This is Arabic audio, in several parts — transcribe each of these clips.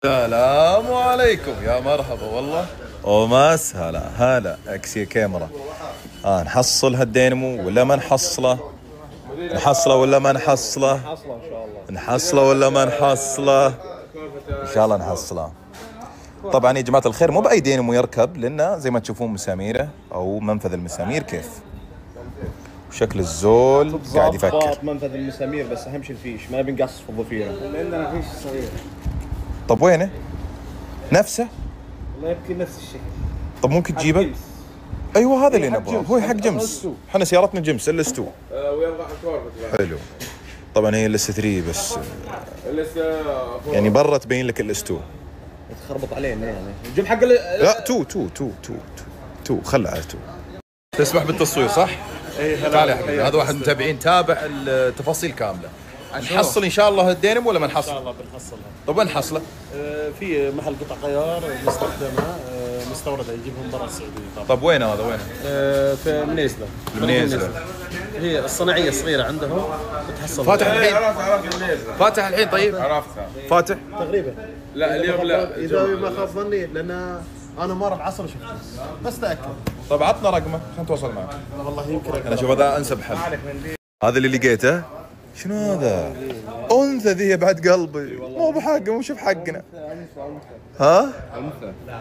السلام عليكم، يا مرحبا والله وماس هلا اكسي كاميرا. نحصل هالدينمو ولا ما نحصله؟ نحصله ولا ما نحصله؟ نحصله ولا ما نحصله؟ ان شاء الله نحصله. طبعا يا جماعة الخير مو بأي دينمو يركب، لأنه زي ما تشوفون مساميره أو منفذ المسامير كيف وشكل الزول قاعد يفكر. منفذ المسامير بس أهم شيء الفيش، ما بنقص في الضفيرة. عندنا فيش صغير. طب وينه؟ نفسه؟ والله يمكن نفس الشكل. طب ممكن تجيبه؟ ايوه هذا اللي نبغاه، هو حق جمس. احنا سيارتنا جمس ال اس 2. ويرضع الكورفت. حلو. طبعا هي ال اس 3 بس يعني برا تبين لك ال اس 2. تخربط علينا يعني. جيب حق لا 2 خلها على 2. تسمح بالتصوير صح؟ اي تعال يا حبيبي، هذا واحد متابعين تابع التفاصيل كامله. نحصل ان شاء الله الدينمو ولا ما نحصل؟ ان شاء الله بنحصلها. طب وين نحصله؟ في محل قطع غيار مستخدمه مستورده يجيبهم برا السعوديه طبعا. طب وين هذا وين؟ في منيزله. هي الصناعيه الصغيره عندهم بتحصل. فاتح الحين؟ عرفت الميزه. فاتح الحين طيب؟ عرفتها. فاتح؟ تقريبا. لا اليوم لا. اذا ما خاب ظني لان انا مره بعصر شفته بس تاكد. طب عطنا رقمه عشان نتواصل معك. والله يمكن انا شوف هذا انسب حل. هذا اللي لقيته شنو هذا؟ انثى ذي بعد قلبي، مو بحقه، مو شوف حقنا. ها؟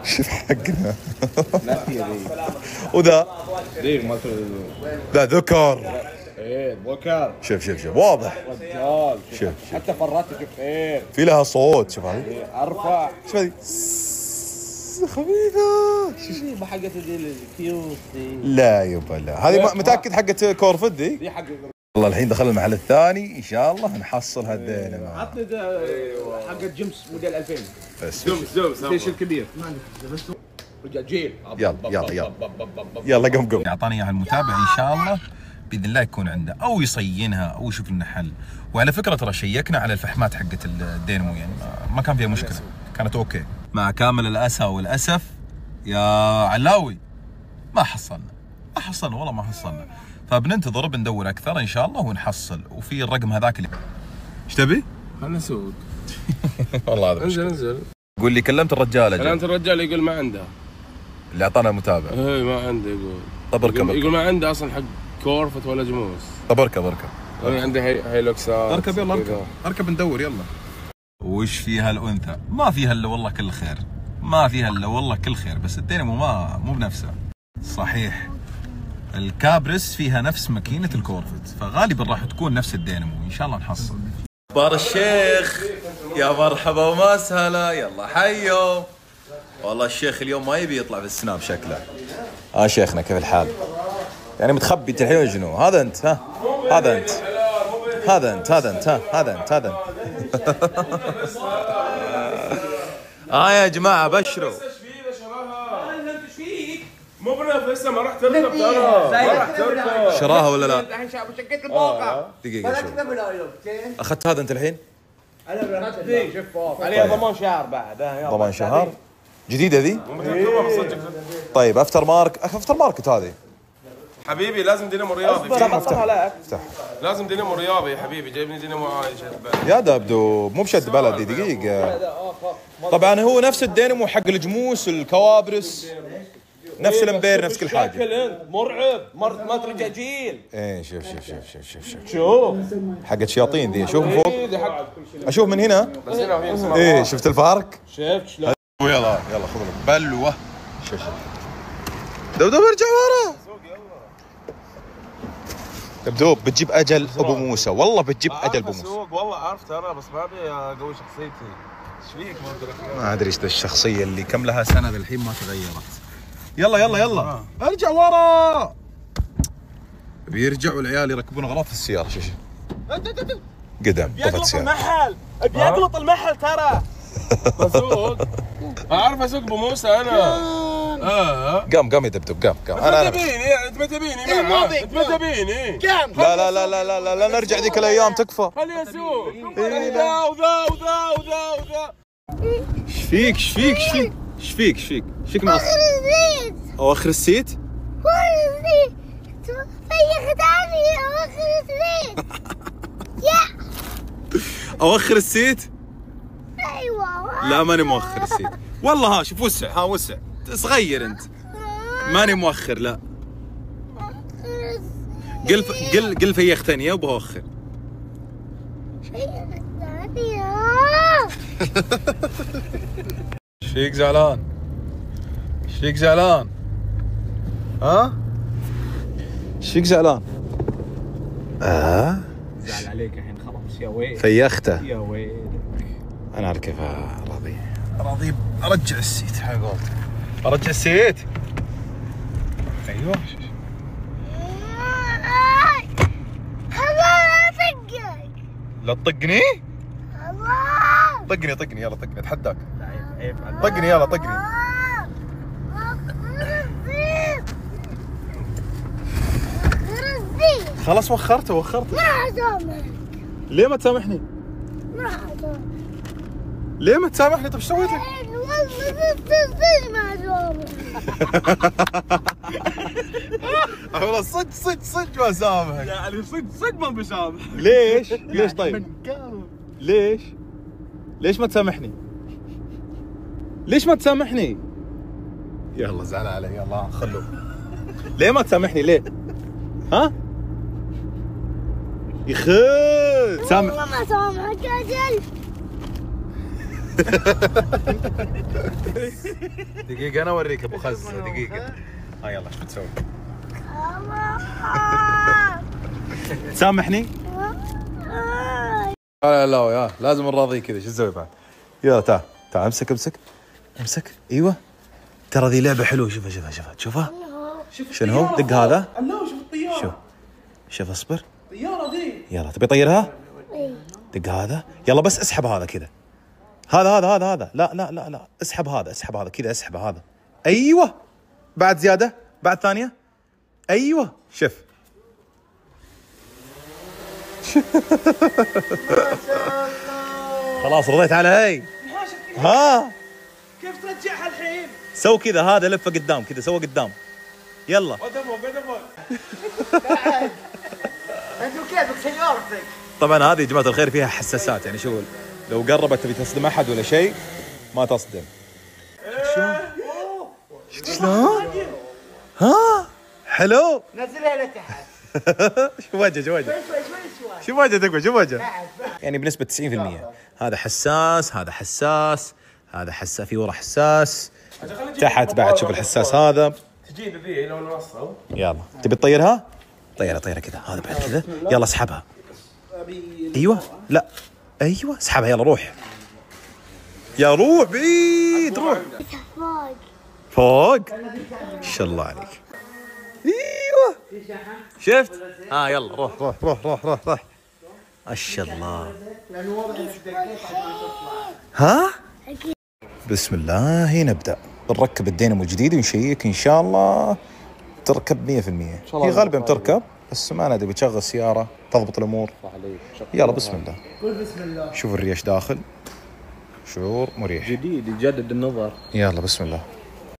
شوف حقنا. وذا؟ ذا ذكر. ايه ذكر. شوف واضح. رجال. شوف حتى فراتي شوف ايه. في لها صوت، شوف هذه. ارفع. شوف هذه خفيفة. ما حقت الكيوت دي. لا يبا لا، هذه متأكد حقت كورفت دي؟ دي حق. والله الحين دخلنا المحل الثاني، ان شاء الله نحصل هالدين. عطني حق جيمس موديل 2000. بس جيمس الفيش الكبير. رجال جيل. يلا قم يعطاني اياها المتابع ان شاء الله باذن الله يكون عنده او يصينها او يشوف لنا حل. وعلى فكره ترى شيكنا على الفحمات حقت الدينمو، يعني ما كان فيها مشكله، كانت اوكي. مع كامل الاسى والاسف يا علاوي ما حصلنا والله ما حصلنا. فبننتظر بندور اكثر ان شاء الله ونحصل. وفي الرقم هذاك اللي ايش تبي؟ خلنا نسوق. والله هذا انزل. قول لي كلمت الرجال اجل. كلمت الرجال يقول ما عنده. اللي اعطانا المتابع. اي ما عنده يقول. طب اركب. يقول ما عنده اصلا حق كورفت ولا جموس. طب اركب. انا عندي هيلوكسات. اركب يلا اركب ندور يلا. وش فيها الانثى؟ ما فيها الا والله كل خير. بس الدينمو مو بنفسه. صحيح. الكابرس فيها نفس ماكينة الكورفت، فغالبا راح تكون نفس الدينمو. ان شاء الله نحصل. اخبار الشيخ؟ يا مرحبا ومسهلا، يلا حيو. والله الشيخ اليوم ما يبي يطلع في السناب شكله. شيخنا كيف الحال؟ يعني متخبي الحين وجنو؟ هذا انت ها؟ هذا انت. يا جماعة بشروا. مو بنفسها ما راح تركب ترى. شراها ولا لا؟ الحين شافوا شقة البوقة. دقيقة شوف. اخذت هذا انت الحين؟ انا شوف عليها ضمان شهر بعد. ضمان شهر؟ جديدة ذي؟ طيب افتر ماركت هذه. حبيبي لازم دينامو رياضي. افتح. لازم دينامو رياضي يا حبيبي، جايبني دينامو عايش. يا دبدوب مو بشد بلدي. دقيقة. طبعا هو نفس الدينمو حق الجموس الكوابرس، نفس الامبير، نفس كل حاجة. شكل انت مرعب، ما ترجع جيل. ايه شوف حقت شياطين ذي. شوف من فوق، اشوف من هنا. بس هنا وهي ايه شفت الفرق؟ شفت شلون؟ يلا خذ لك بلوه. شوف دبدوب ارجع ورا. دبدوب بتجيب اجل ابو موسى، والله بتجيب اجل ابو موسى. والله عارف ترى، بس ما ابي اقوي شخصيتي. ايش فيك ما ادري ايش الشخصيه اللي كم لها سنه للحين ما تغيرت. يلا ارجع ورا. بيرجعوا العيال يركبون اغراض في السياره. شوف قدام طفت السياره. المحل بيقلط المحل ترى. بسوق. اعرف اسوق ابو موسى انا. قام يا دبدوب قام. انت ما تبيني. لا نرجع ذيك الايام تكفى. خليني اسوق. وذا. ايش فيك معصب؟ اواخر السيت. اواخر السيت. ايوه لا ماني موخر السيت والله. ها شوف وسع، ها وسع، صغير انت. ماني موخر لا. قل فيخ ثانية وبوخر. ايش فيك زعلان؟ ايش فيك زعلان؟ ها؟ ايش فيك زعلان؟ زعل عليك الحين خلاص يا ويل. فيخته يا ويلك. انا على كيف راضي. راضي ارجع السيت على قولتك. ارجع السيت. ايوه. لا تطقني؟ طقني يلا طقني اتحداك. عيب طقني يلا طقني. خلاص وخرته. ما اسامحك. ليه ما تسامحني؟ ما اسامحك. ليه ما تسامحني؟ طيب ايش سويت لك؟ والله ما اسامحك. والله صدق ما سامحك. يعني صدق ما بسامح. ليش؟ ليش طيب؟ ليش ما تسامحني؟ ليش ما تسامحني؟ يلا زعل علي يلا خلوه. ليه ما تسامحني ليه؟ ها؟ يخد سامح. والله ما اسامحك يا جل. دقيقة انا اوريك ابو خزة دقيقة. ها يلا ايش بتسوي؟ تسامحني؟ لا يا لازم نراضيه كذا. شو تسوي بعد؟ يلا تعال امسك ايوه. ترى ذي لعبة حلوة. شوفها شنو هو؟ دق هذا. الله شوف الطيارة. شوف اصبر. الطيارة ذي. يلا تبي طيرها؟ دق هذا. يلا بس اسحب هذا كذا. هذا لا اسحب هذا كذا. اسحبه هذا. ايوه بعد زيادة. بعد ثانية. ايوه شوف. خلاص رضيت على هاي. ها كيف ترجعها الحين؟ سو كذا. هذا لفه قدام كذا. سوى قدام. يلا قدمه. انتو كيفك سيارتك؟ طبعا هذه يا جماعه الخير فيها حساسات. يعني شو لو قربت تبي تصدم احد ولا شيء ما تصدم. شلون؟ ها حلو. نزلها لتحت. شوف وجهه شوف وجهه. يعني بنسبه 90%. هذا حساس هذا حساس في ورا حساس تحت بعد. شوف الحساس هذا. تجيب ذي لو نوصل. يلا تبي تطيرها؟ طيرها كذا. هذا بعد كذا. يلا اسحبها. ايوه لا ايوه اسحبها. يلا روح بعيد. روح فوق. ما شاء الله عليك. ايوه شفت؟ يلا روح. ما شاء الله. ها بسم الله نبدأ. بنركب الدينامو الجديد ونشيك ان شاء الله تركب 100%. هي غالبا بتركب بس ما ندري. بتشغل السيارة تضبط الامور. يلا بسم الله. شوف الريش داخل. شعور مريح جديد يجدد النظر. يلا بسم الله.